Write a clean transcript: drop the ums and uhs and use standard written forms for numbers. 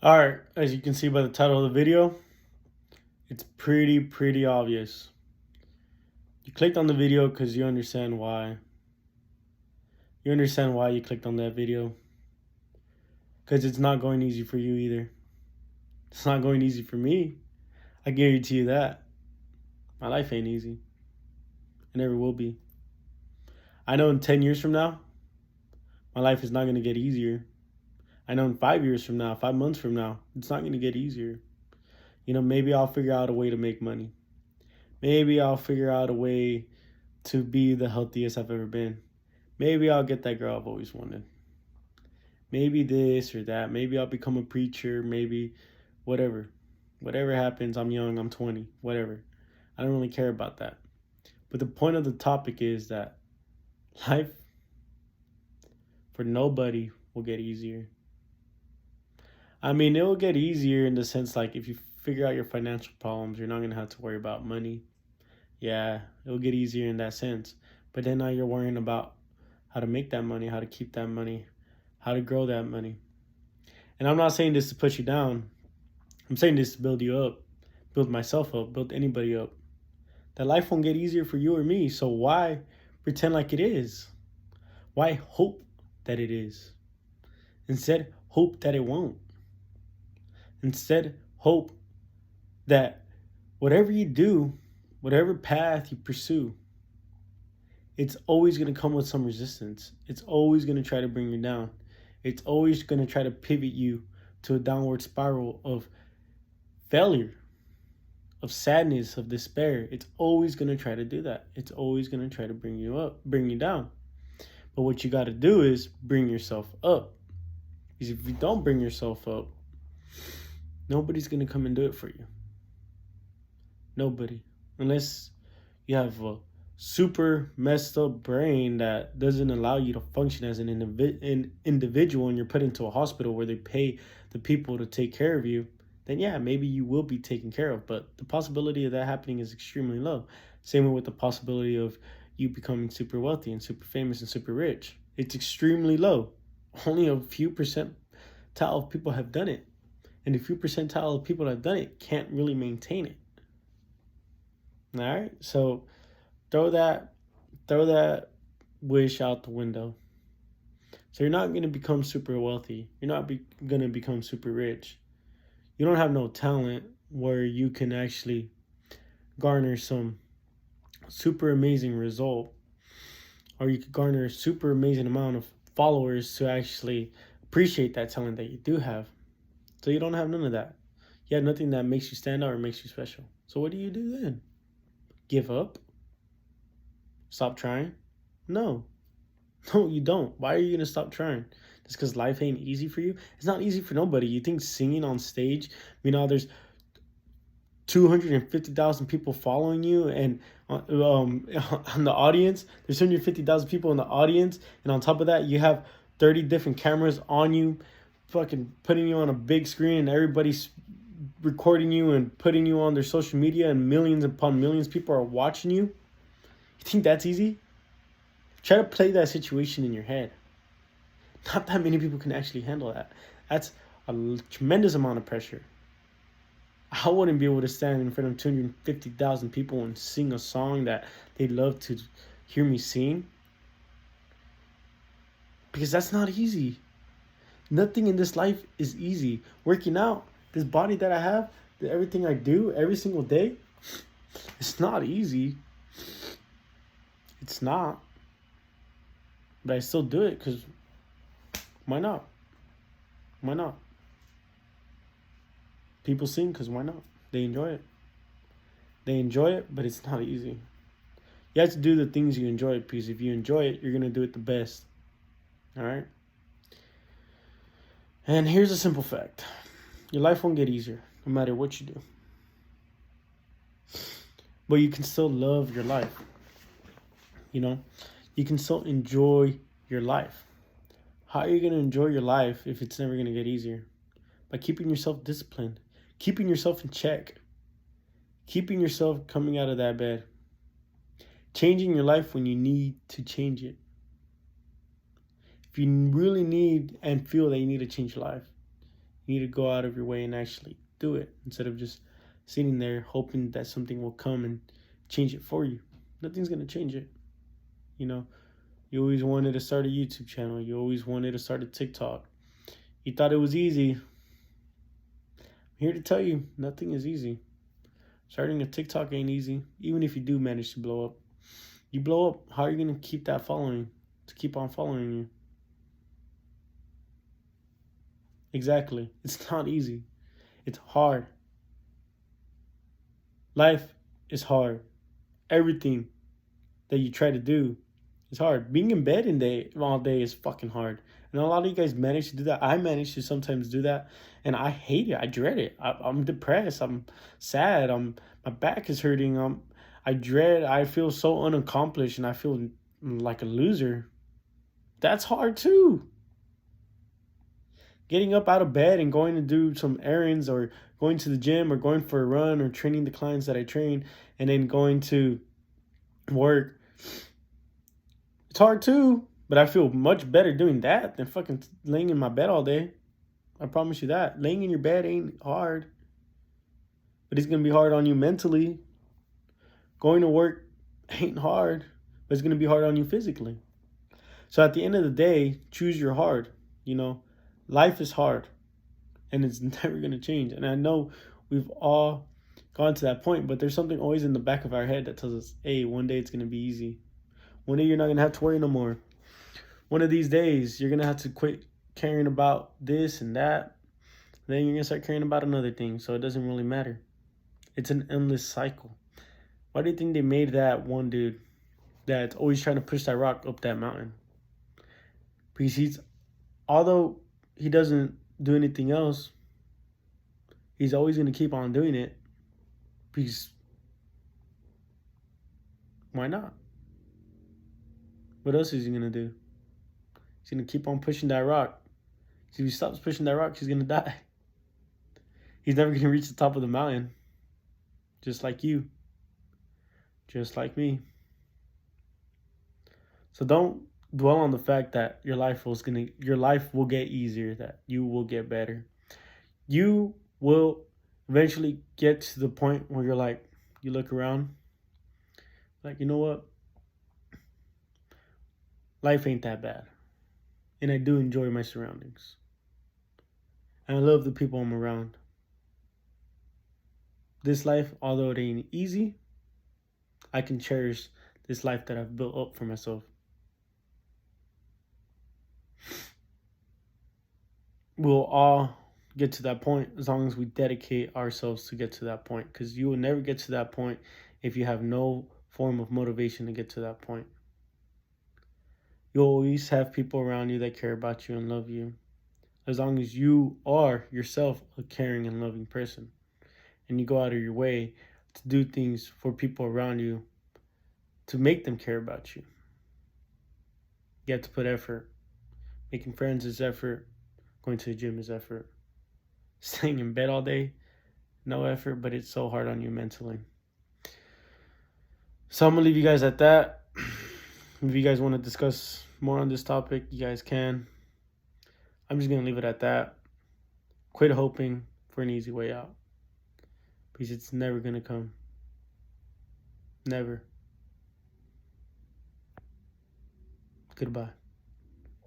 All right, as you can see by the title of the video, it's pretty obvious. You clicked on the video because you understand why. You understand why you clicked on that video. Because it's not going easy for you either. It's not going easy for me. I guarantee you that. My life ain't easy. It never will be. I know in 10 years from now, my life is not going to get easier. I know in 5 years from now, 5 months from now, it's not going to get easier. Maybe I'll figure out a way to make money. Maybe I'll figure out a way to be the healthiest I've ever been. Maybe I'll get that girl I've always wanted. Maybe this or that. Maybe I'll become a preacher. Maybe whatever. Whatever happens, I'm young, I'm 20, whatever. I don't really care about that. But the point of the topic is that life for nobody will get easier. I mean, it will get easier in the sense like if you figure out your financial problems, you're not going to have to worry about money. Yeah, it'll get easier in that sense. But then now you're worrying about how to make that money, how to keep that money, how to grow that money. And I'm not saying this to put you down. I'm saying this to build you up, build myself up, build anybody up. That life won't get easier for you or me. So why pretend like it is? Why hope that it is? Instead, hope that it won't. Instead, hope that whatever you do, whatever path you pursue, it's always going to come with some resistance. It's always going to try to bring you down. It's always going to try to pivot you to a downward spiral of failure, of sadness, of despair. It's always going to try to do that. It's always going to try to bring you up, bring you down. But what you got to do is bring yourself up. Because if you don't bring yourself up, nobody's going to come and do it for you. Nobody. Unless you have a super messed up brain that doesn't allow you to function as an individual and you're put into a hospital where they pay the people to take care of you, then yeah, maybe you will be taken care of. But the possibility of that happening is extremely low. Same way with the possibility of you becoming super wealthy and super famous and super rich. It's extremely low. Only a few percentile of people have done it. And a few percentile of people that have done it can't really maintain it. All right, so throw that wish out the window. So you're not going to become super wealthy. You're not going to become super rich. You don't have no talent where you can actually garner some super amazing result, or you could garner a super amazing amount of followers to actually appreciate that talent that you do have. So you don't have none of that. You have nothing that makes you stand out or makes you special. So what do you do then? Give up? Stop trying? No, you don't. Why are you gonna stop trying? Just because life ain't easy for you? It's not easy for nobody. You think singing on stage, there's 250,000 people following you, and on the audience, there's 250,000 people in the audience, and on top of that, you have 30 different cameras on you, fucking putting you on a big screen, and everybody's recording you and putting you on their social media, and millions upon millions of people are watching you. You think that's easy? Try to play that situation in your head. Not that many people can actually handle that. That's a tremendous amount of pressure. I wouldn't be able to stand in front of 250,000 people and sing a song that they'd love to hear me sing. Because that's not easy. Nothing in this life is easy. Working out, this body that I have, everything I do every single day, it's not easy. It's not. But I still do it because why not? Why not? People sing because why not? They enjoy it. They enjoy it, but it's not easy. You have to do the things you enjoy because if you enjoy it, you're going to do it the best. All right? And here's a simple fact. Your life won't get easier no matter what you do. But you can still love your life. You can still enjoy your life. How are you going to enjoy your life if it's never going to get easier? By keeping yourself disciplined, keeping yourself in check, keeping yourself coming out of that bed, changing your life when you need to change it. If you really need and feel that you need to change your life, You need to go out of your way and actually do it instead of just sitting there hoping that something will come and change it for you. Nothing's going to change it. You know, you always wanted to start a YouTube channel. You always wanted to start a TikTok. You thought it was easy. I'm here to tell you, nothing is easy. Starting a TikTok ain't easy, even if you do manage to blow up. You blow up, how are you going to keep that following, to keep on following you? Exactly. It's not easy. It's hard. Life is hard. Everything that you try to do is hard. Being in bed all day is fucking hard. And a lot of you guys manage to do that. I manage to sometimes do that, and I hate it. I dread it. I'm depressed. I'm sad. My back is hurting. I feel so unaccomplished, and I feel like a loser. That's hard too. Getting up out of bed and going to do some errands, or going to the gym, or going for a run, or training the clients that I train, and then going to work. It's hard too, but I feel much better doing that than fucking laying in my bed all day. I promise you that. Laying in your bed ain't hard, but it's going to be hard on you mentally. Going to work ain't hard, but it's going to be hard on you physically. So at the end of the day, choose your hard. You know, life is hard, and it's never going to change. And I know we've all gone to that point, but there's something always in the back of our head that tells us, hey, one day it's going to be easy. One day you're not going to have to worry no more. One of these days, you're going to have to quit caring about this and that. Then you're going to start caring about another thing. So it doesn't really matter. It's an endless cycle. Why do you think they made that one dude that's always trying to push that rock up that mountain? Because although he doesn't do anything else, he's always going to keep on doing it. Because why not? What else is he going to do? He's going to keep on pushing that rock. If he stops pushing that rock, he's going to die. He's never going to reach the top of the mountain. Just like you. Just like me. So don't dwell on the fact that your life will get easier, that you will get better. You will eventually get to the point where you're like, you look around, like, you know what? Life ain't that bad. And I do enjoy my surroundings. And I love the people I'm around. This life, although it ain't easy, I can cherish this life that I've built up for myself. We'll all get to that point as long as we dedicate ourselves to get to that point. Because you will never get to that point if you have no form of motivation to get to that point. You'll always have people around you that care about you and love you. As long as you are yourself a caring and loving person. And you go out of your way to do things for people around you to make them care about you. You have to put effort. Making friends is effort. Going to the gym is effort. Staying in bed all day, no effort, but it's so hard on you mentally. So I'm going to leave you guys at that. If you guys want to discuss more on this topic, you guys can. I'm just going to leave it at that. Quit hoping for an easy way out. Because it's never going to come. Never. Goodbye.